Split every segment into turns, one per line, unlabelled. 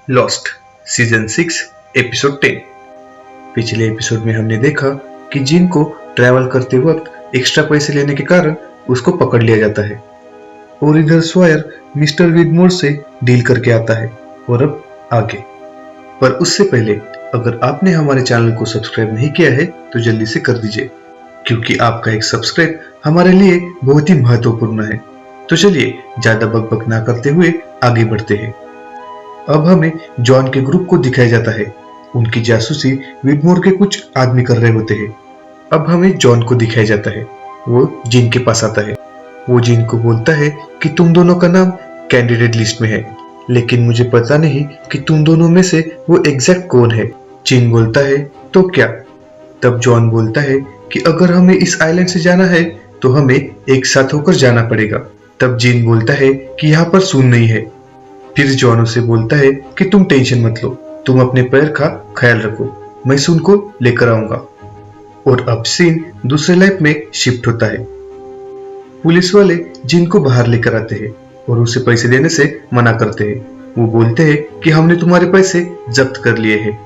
Lost season 6 episode 10। पिछले episode में हमने देखा कि जिन को ट्रैवल करते वक्त एक्स्ट्रा पैसे लेने के कारण उसको पकड़ लिया जाता है और इधर स्वयर मिस्टर विडमोर से डील करके आता है। और अब आगे, पर उससे पहले अगर आपने हमारे चैनल को सब्सक्राइब नहीं किया है तो जल्दी से कर दीजिए, क्योंकि आपका एक सब्सक्राइब हमारे लिए बहुत ही महत्वपूर्ण है। तो चलिए ज्यादा बकबक ना करते हुए आगे बढ़ते हैं। अब हमें जॉन के ग्रुप को दिखाया जाता है। उनकी जासूसी विडमोर के कुछ आदमी कर रहे होते हैं। अब हमें जॉन को दिखाया जाता है। वो जिन के पास आता है। वो जिन को बोलता है कि तुम दोनों का नाम कैंडिडेट लिस्ट में है, लेकिन मुझे पता नहीं कि तुम दोनों में से वो एग्जैक्ट कौन है। जिन बोलता है तो क्या? तब जॉन बोलता है कि अगर हमें इस आइलैंड से जाना है तो हमें एक साथ होकर जाना पड़ेगा। तब जिन बोलता है कि यहाँ पर सून नहीं है। फिर जॉन उसे बोलता है कि तुम टेंशन मत लो, तुम अपने पैर का ख्याल रखो, मैं सून को लेकर आऊंगा। और अब सीन दूसरे लाइफ में शिफ्ट होता है। पुलिस वाले जिन को बाहर लेकर आते हैं और उसे पैसे देने से मना करते हैं। वो बोलते हैं कि हमने तुम्हारे पैसे जब्त कर लिए हैं।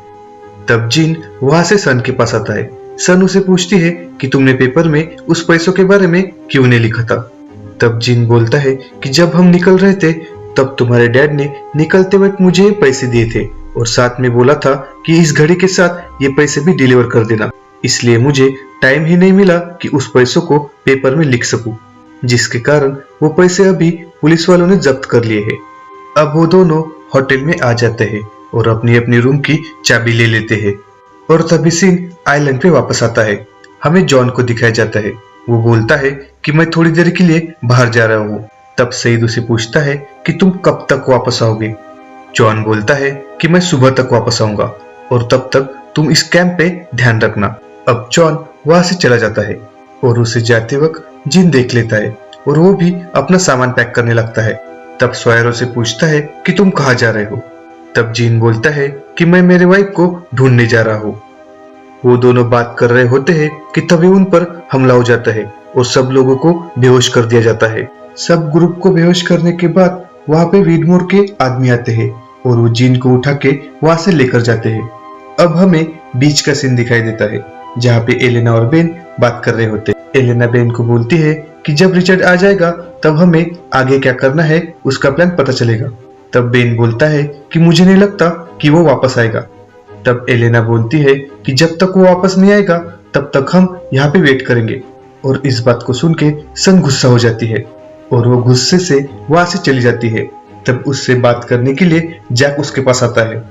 तब जिन वहां से सन के पास आता है। सन उसे पूछती है कि तुमने पेपर में उस पैसों के बारे में क्यों नहीं लिखा था। तब जिन बोलता है कि जब हम निकल रहे थे तब तुम्हारे डैड ने निकलते वक्त मुझे पैसे दिए थे और साथ में बोला था कि इस घड़ी के साथ ये पैसे भी डिलीवर कर देना, इसलिए मुझे टाइम ही नहीं मिला कि उस पैसों को पेपर में लिख सकूं, जिसके कारण वो पैसे अभी पुलिस वालों ने जब्त कर लिए हैं। अब वो दोनों होटल में आ जाते हैं और अपनी अपनी रूम की चाबी ले लेते हैं। और तभी सीन आइलैंड पे वापस आता है। हमें जॉन को दिखाया जाता है। वो बोलता है कि मैं थोड़ी देर के लिए बाहर जा रहा हूँ। तब सईद उसे पूछता है कि तुम कब तक वापस आओगे। जॉन बोलता है कि मैं सुबह तक वापस आऊंगा और तब तक तुम इस कैंप पे ध्यान रखना। अब जॉन वहां से चला जाता है और उसे जाते वक्त जिन देख लेता है और वो भी अपना सामान पैक करने लगता है। तब स्वयर से पूछता है कि तुम कहाँ जा रहे हो। तब जिन बोलता है कि मैं मेरे वाइफ को ढूंढने जा रहा हूँ। वो दोनों बात कर रहे होते हैं कि तभी उन पर हमला हो जाता है और सब लोगों को बेहोश कर दिया जाता है। सब ग्रुप को बेहोश करने के बाद वहां पे विडमोर के आदमी आते हैं और वो जिन को उठा के वहां से लेकर जाते हैं। अब हमें बीच का सीन दिखाई देता है जहाँ पे एलेना और बेन बात कर रहे होते हैं। एलेना बेन को बोलती है कि जब रिचर्ड आ जाएगा तब हमें आगे क्या करना है उसका प्लान पता चलेगा। तब बेन बोलता है कि मुझे नहीं लगता कि वो वापस आएगा। तब एलेना बोलती है कि जब तक वो वापस नहीं आएगा तब तक हम यहाँ पे वेट करेंगे। और इस बात को सुन के सन गुस्सा हो जाती है और वो गुस्से से वहां से चली जाती है। तब उससे बात करने के लिए जैक उसके पास आता है।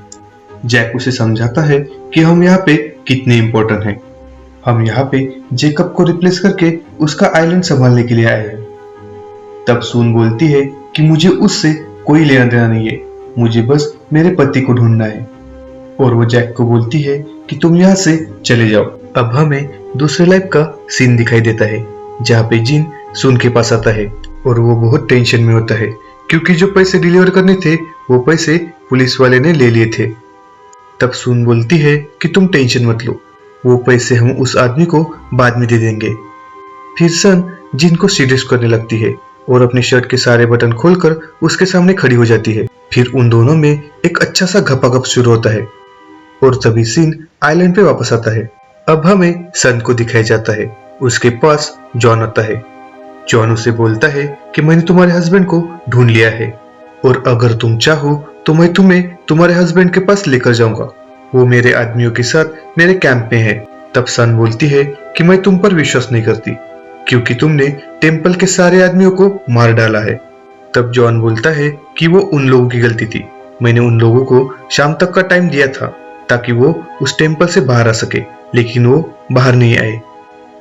जैक उसे समझाता है कि हम यहाँ पे कितने इम्पोर्टेंट हैं। हम यहाँ पे जेकब को रिप्लेस करके उसका आइलैंड संभालने के लिए आए हैं। तब सून बोलती है कि मुझे उससे कोई लेना देना नहीं है, मुझे बस मेरे पति को ढूंढना है। और वो जैक को बोलती है कि तुम यहाँ से चले जाओ। अब हमें दूसरे लाइफ का सीन दिखाई देता है जहाँ पे जिन सून के पास आता है और वो बहुत टेंशन में होता है क्योंकि जो पैसे डिलीवर करने थे वो पैसे पुलिस वाले ने ले लिए थे। तब सून बोलती है कि तुम टेंशन मत लो, वो पैसे हम उस आदमी को बाद में दे देंगे। फिर सन जिन को सीरियस करने लगती है और अपनी शर्ट के सारे बटन खोलकर उसके सामने खड़ी हो जाती है। फिर उन दोनों में एक अच्छा सा घपाघप शुरू होता है और तभी सीन आइलैंड पे वापस आता है। अब हमें सन को दिखाया जाता है। उसके पास जॉन आता है। जॉन उसे बोलता है कि मैंने तुम्हारे हस्बैंड को ढूंढ लिया है और अगर तुम चाहो तो मैं तुम्हें तुम्हारे हस्बैंड के पास लेकर जाऊंगा। वो मेरे आदमियों के साथ मेरे कैंप में है। तब सन बोलती है कि मैं तुम पर विश्वास नहीं करती क्योंकि तुमने टेम्पल के सारे आदमियों को मार डाला है। तब जॉन बोलता है कि वो उन लोगों की गलती थी, मैंने उन लोगों को शाम तक का टाइम दिया था ताकि वो उस टेम्पल से बाहर आ सके, लेकिन वो बाहर नहीं आए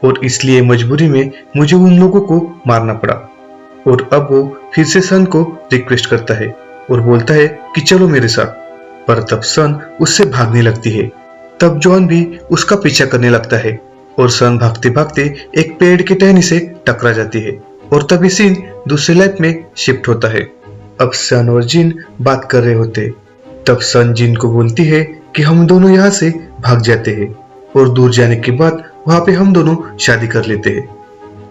और इसलिए मजबूरी में मुझे उन लोगों को मारना पड़ा। और अब वो फिर से सन को रिक्वेस्ट करता है और बोलता है कि चलो मेरे साथ, पर तब सन उससे भागने लगती है। तब जॉन भी उसका पीछा करने लगता है और सन भागते भागते एक पेड़ की टहनी से टकरा जाती है और तभी सीन दूसरे लाइफ में शिफ्ट होता है। अब सन और जिन बात कर रहे होते। तब सन जिन को बोलती है कि हम दोनों यहाँ से भाग जाते हैं और दूर जाने के बाद वहां पे हम दोनों शादी कर लेते हैं।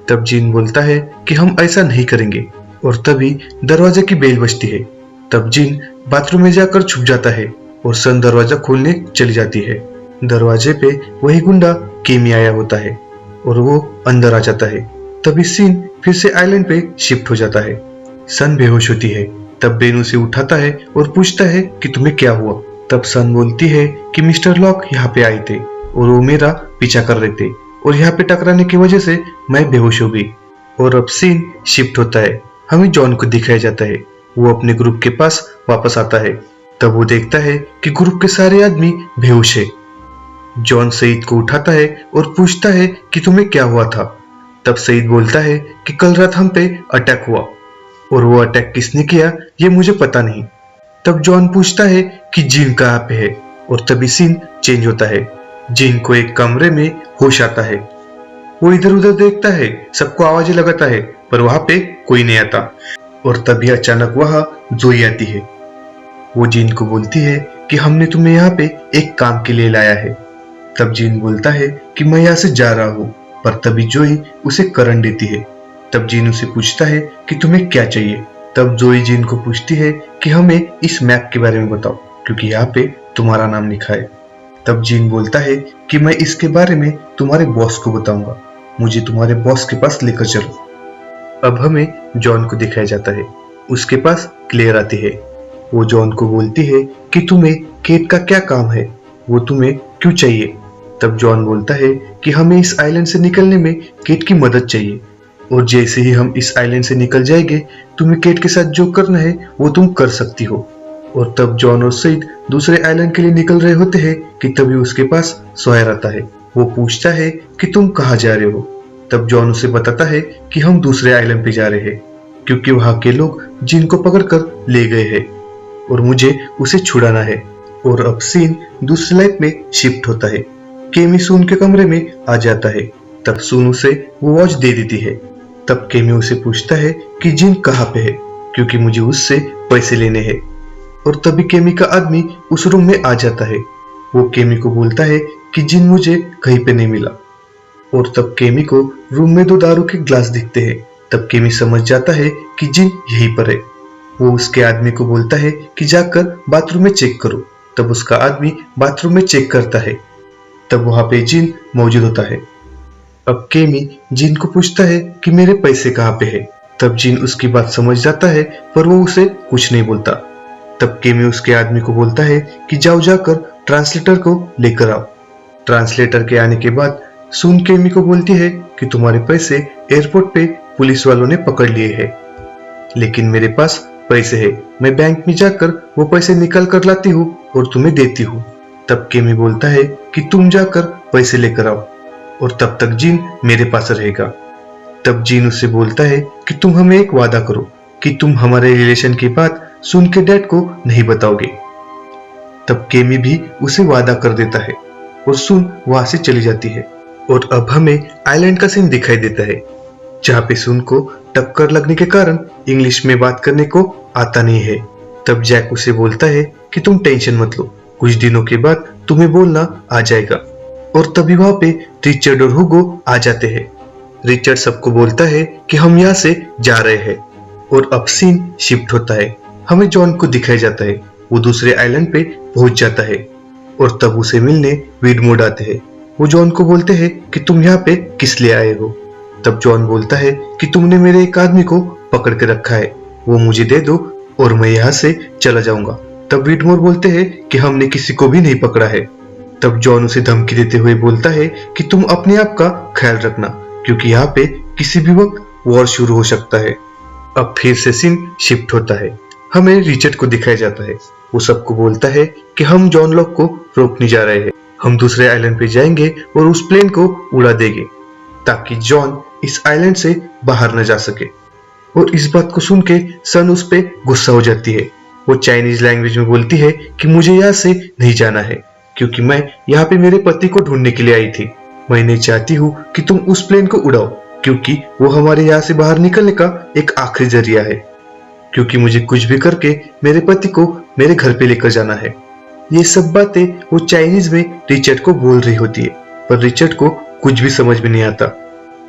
तब जिन बोलता है कि हम ऐसा नहीं करेंगे और तभी दरवाजे की बेल बजती है तब जिन बाथरूम में जाकर छुप जाता है और सन दरवाजा खोलने चली जाती है। दरवाजे पे वही गुंडा केमी आया होता है और वो अंदर आ जाता है। तभी सीन फिर से आइलैंड पे शिफ्ट हो जाता है। सन बेहोश होती है। तब बेन उसे उठाता है और पूछता है कि तुम्हें क्या हुआ। तब सन बोलती है कि मिस्टर लॉक यहाँ पे आए थे और वो मेरा पीछा कर रहे थे और यहाँ पे टकराने की वजह से मैं बेहोश हो गई। और अब सीन शिफ्ट होता है। हमें जॉन को दिखाया जाता है। वो अपने ग्रुप के पास वापस आता है। तब वो देखता है कि ग्रुप के सारे आदमी बेहोश है। जॉन सईद को उठाता है और पूछता है कि तुम्हें क्या हुआ था। तब सईद बोलता है कि कल रात हम पे अटैक हुआ और वो अटैक किसने किया ये मुझे पता नहीं। तब जॉन पूछता है कि जिन कहाँ पे है और तभी सीन चेंज होता है। जिन को एक कमरे में होश आता है। वो इधर उधर देखता है, सबको आवाजें लगाता है पर वहां पे कोई नहीं आता। और तभी अचानक वहां जोई आती है। वो जिन को बोलती है कि हमने तुम्हें यहाँ पे एक काम के लिए लाया है। तब जिन बोलता है कि मैं यहाँ से जा रहा हूँ, पर तभी जोई उसे करंट देती है। तब जिन उसे पूछता है कि तुम्हें क्या चाहिए। तब जोई जिन को पूछती है कि हमें इस मैप के बारे में बताओ क्योंकि यहाँ पे तुम्हारा नाम लिखा है। तब जिन बोलता है कि मैं इसके बारे में तुम्हारे बॉस को बताऊंगा, मुझे तुम्हारे बॉस के पास लेकर चलो। अब हमें जॉन को दिखाया जाता है। उसके पास क्लेयर आती है। वो जॉन को बोलती है कि तुम्हें केट का क्या काम है, वो तुम्हें क्यों चाहिए। तब जॉन बोलता है कि हमें इस आइलैंड से निकलने में केट की मदद चाहिए और जैसे ही हम इस आइलैंड से निकल जाएंगे तुम्हें केट के साथ जो करना है वो तुम कर सकती हो। और तब जॉन और सईद दूसरे आइलैंड के लिए निकल रहे होते हैं कि तभी उसके पास सोहेर आता है। वो पूछता है कि तुम कहाँ जा रहे हो। तब जॉन उसे बताता है कि हम दूसरे आइलैंड पे जा रहे हैं क्योंकि वहां के लोग जिन को पकड़कर ले गए हैं और मुझे उसे छुड़ाना है। और अब सीन दूसरी लाइफ में शिफ्ट होता है। केमी सून के कमरे में आ जाता है। तब सून उसे वो वॉच दे देती है। तब केमी उसे पूछता है कि जिन कहाँ पे है क्योंकि मुझे उससे पैसे लेने हैं। और तभी केमी का आदमी उस रूम में आ जाता है। वो केमी को बोलता है कि जिन मुझे कहीं पे नहीं मिला। और तब केमी को रूम में 2 दारू के ग्लास दिखते हैं। तब केमी समझ जाता है कि जिन यहीं पर है। वो उसके आदमी को बोलता है कि जाकर बाथरूम में चेक करो। तब उसका आदमी बाथरूम में चेक करता है। तब वहां पे जिन मौजूद होता है। अब केमी जिन को पूछता है कि मेरे पैसे कहाँ पे है। तब जिन उसकी बात समझ जाता है पर वो उसे कुछ नहीं बोलता। तब केमी उसके आदमी को बोलता है कि जाओ जाकर ट्रांसलेटर को लेकर आओ। ट्रांसलेटर के आने के बाद सुन केमी को बोलती है कि तुम्हारे पैसे एयरपोर्ट पे पुलिस वालों ने पकड़ लिए हैं, लेकिन मेरे पास पैसे है, मैं बैंक में जाकर वो पैसे निकाल कर लाती हूँ और तुम्हें देती हूँ। तब केमी बोलता है कि तुम जाकर पैसे लेकर आओ और तब तक जिन मेरे पास रहेगा। तब जिन उससे बोलता है कि तुम हमें एक वादा करो कि तुम हमारे रिलेशन की बात सुन के डैड को नहीं बताओगे। तब केमी भी उसे वादा कर देता है और सुन वहां से चली जाती है। और अब हमें आइलैंड का सीन दिखाई देता है जहाँ पे सुन को टक्कर लगने के कारण इंग्लिश में बात करने को आता नहीं है। तब जैक उसे बोलता है कि तुम टेंशन मत लो, कुछ दिनों के बाद तुम्हें बोलना आ जाएगा। और तभी वहां पे रिचर्ड और हुगो आ जाते हैं। रिचर्ड सबको बोलता है कि हम यहाँ से जा रहे हैं। और अब सीन शिफ्ट होता है। हमें जॉन को दिखाया जाता है। वो दूसरे आइलैंड पे पहुंच जाता है और तब उसे मिलने वीडमोड आते हैं। वो जॉन को बोलते हैं कि तुम यहाँ पे किस लिए आए हो। तब जॉन बोलता है कि तुमने मेरे एक आदमी को पकड़ के रखा है, वो मुझे दे दो और मैं यहाँ से चला जाऊंगा। तब वीडमोर बोलते हैं कि हमने किसी को भी नहीं पकड़ा है। तब जॉन उसे धमकी देते हुए बोलता है कि तुम अपने आप का ख्याल रखना क्योंकि यहाँ पे किसी भी वक्त वॉर शुरू हो सकता है। अब फिर से सीन शिफ्ट होता है। हमें रिचर्ड को दिखाया जाता है। वो सबको बोलता है कि हम जॉन लॉक को रोकने जा रहे हैं। हम दूसरे आइलैंड पे जाएंगे और उस प्लेन को उड़ा देंगे ताकि जॉन इस आइलैंड से बाहर न जा सके। और इस बात को सुन के सन उस पे गुस्सा हो जाती है। वो चाइनीज लैंग्वेज में बोलती है कि मुझे यहाँ से नहीं जाना है क्योंकि मैं यहाँ पे मेरे पति को ढूंढने के लिए आई थी। मैं नहीं चाहती हूँ कि तुम उस प्लेन को उड़ाओ क्योंकि वो हमारे यहाँ से बाहर निकलने का एक आखिरी जरिया है, क्योंकि मुझे कुछ भी करके मेरे पति को मेरे घर पे लेकर जाना है। ये सब बातें वो चाइनीज में रिचर्ड को बोल रही होती है पर रिचर्ड को कुछ भी समझ में नहीं आता।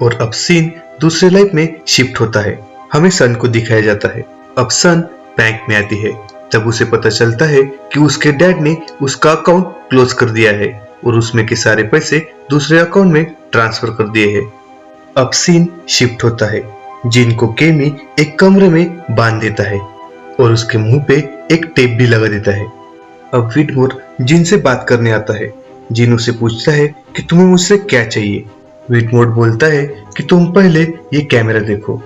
और अब सीन दूसरे लाइफ में शिफ्ट होता है। हमें सन को दिखाया जाता है। अब सन बैंक में आती है। तब उसे पता चलता है कि उसके डैड ने उसका अकाउंट क्लोज कर दिया है और उसमें के सारे पैसे दूसरे अकाउंट में ट्रांसफर कर दिए हैं। अब सीन शिफ्ट होता है। जिन को केमी एक कमरे में बांध देता है और उसके मुंह पे एक टेप भी लगा देता है। अब विटमोर जिन से बात करने आता है। जिन उसे पूछता है कि तुम्हें मुझसे क्या चाहिए। विटमोर बोलता है कि तुम पहले ये कैमरा देखो।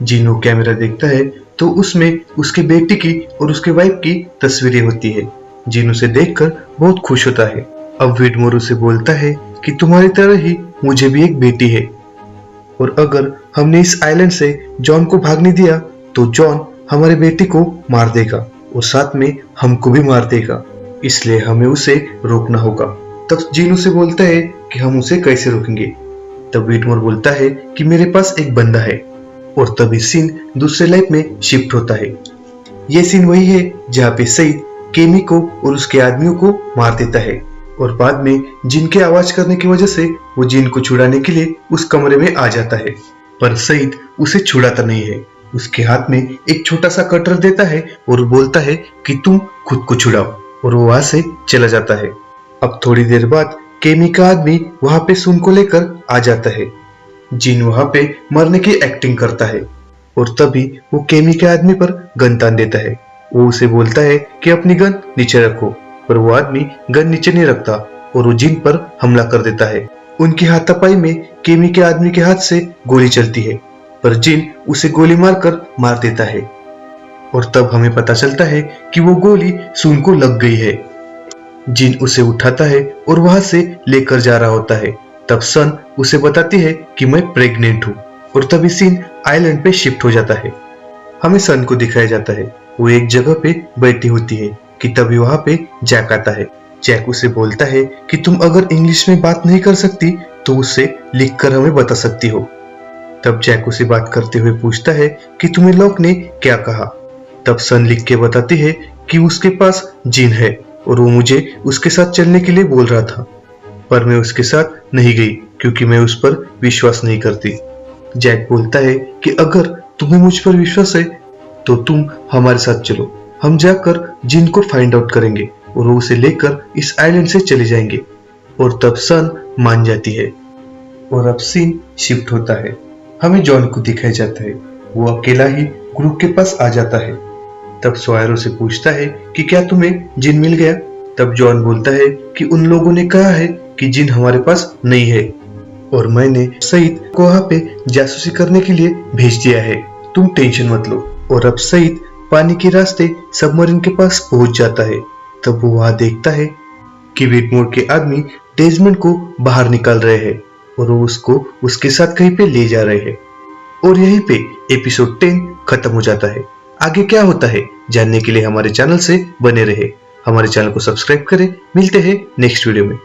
जिन वो कैमरा देखता है तो उसमें उसकी बेटी की और उसके वाइफ की तस्वीरें होती है। जिन उसे देखकर बहुत खुश होता है। अब विटमोर उसे बोलता है कि तुम्हारी तरह ही मुझे भी एक बेटी है और अगर हमने इस आइलैंड से जॉन को भागने दिया तो जॉन हमारे बेटी को मार देगा और साथ में हमको भी मार देगा, इसलिए हमें उसे रोकना होगा। तब जिन उसे बोलता है कि हम उसे कैसे रोकेंगे। तब विटमोर बोलता है कि मेरे पास एक बंदा है और तभी सीन दूसरे लाइफ में शिफ्ट होता है। ये सीन वही है जहाँ पे सईद केमी को और उसके आदमियों को मार देता है और बाद में जिन के आवाज करने की वजह से वो जिन को छुड़ाने के लिए उस कमरे में आ जाता है, पर सईद उसे छुड़ाता नहीं है। उसके हाथ में एक छोटा सा कटर देता है और बोलता है कि तुम खुद को छुड़ाओ और वो वहां से चला जाता है। अब थोड़ी देर बाद केमी का आदमी वहां पे सुन को लेकर आ जाता है। जिन वहां पे मरने की एक्टिंग करता है और तभी वो केमी के आदमी पर गन तान देता है। वो उसे बोलता है कि अपनी गन नीचे रखो, पर वो आदमी गन नीचे नहीं रखता और वो जिन पर हमला कर देता है। उनकी हाथापाई में केमी के आदमी के हाथ से गोली चलती है, पर जिन उसे गोली मारकर मार देता है और तब हमें पता चलता है कि वो गोली सुन को लग गई है। जिन उसे उठाता है और वहां से लेकर जा रहा होता है। तब सन उसे बताती है कि मैं प्रेग्नेंट हूँ और तभी सीन आइलैंड पे शिफ्ट हो जाता है। हमें सन को दिखाया जाता है, वो एक जगह पे बैठी होती है कि तभी वहां पे जैक आता है। जैक उसे बोलता है कि तुम अगर इंग्लिश में बात नहीं कर सकती तो उसे लिखकर हमें बता सकती हो। तब जैक उसे बात करते हुए पूछता है कि तुम्हें लॉक ने क्या कहा। तब सन लिख के बताती है कि उसके पास जिन है और वो मुझे उसके साथ चलने के लिए बोल रहा था, पर मैं उसके साथ नहीं गई क्योंकि मैं उस पर विश्वास नहीं करती। जैक बोलता है कि अगर तुम्हें मुझ पर विश्वास है तो तुम हमारे साथ चलो, हम जाकर जिन को फाइंड आउट करेंगे और वो उसे लेकर इस आइलैंड से चले जाएंगे। और तब सन मान जाती है और अब सीन शिफ्ट होता है। हमें जॉन को दिखाया जाता है, वो अकेला ही ग्रुप के पास आ जाता है। तब सॉयर से पूछता है कि क्या तुम्हें जिन मिल गया। तब जॉन बोलता है कि उन लोगों ने कहा है कि जिन हमारे पास नहीं है और मैंने सईद को वहां पे जासूसी करने के लिए भेज दिया है, तुम टेंशन मत लो। और अब सईद पानी के रास्ते सबमरीन के पास पहुंच जाता है। तब वो वहां देखता है कि विटमोर के आदमी डेजमंड को बाहर निकाल रहे हैं और वो उसको उसके साथ कहीं पे ले जा रहे हैं। और यहीं पे एपिसोड 10 खत्म हो जाता है। आगे क्या होता है जानने के लिए हमारे चैनल से बने रहे, हमारे चैनल को सब्सक्राइब करें। मिलते हैं नेक्स्ट वीडियो में।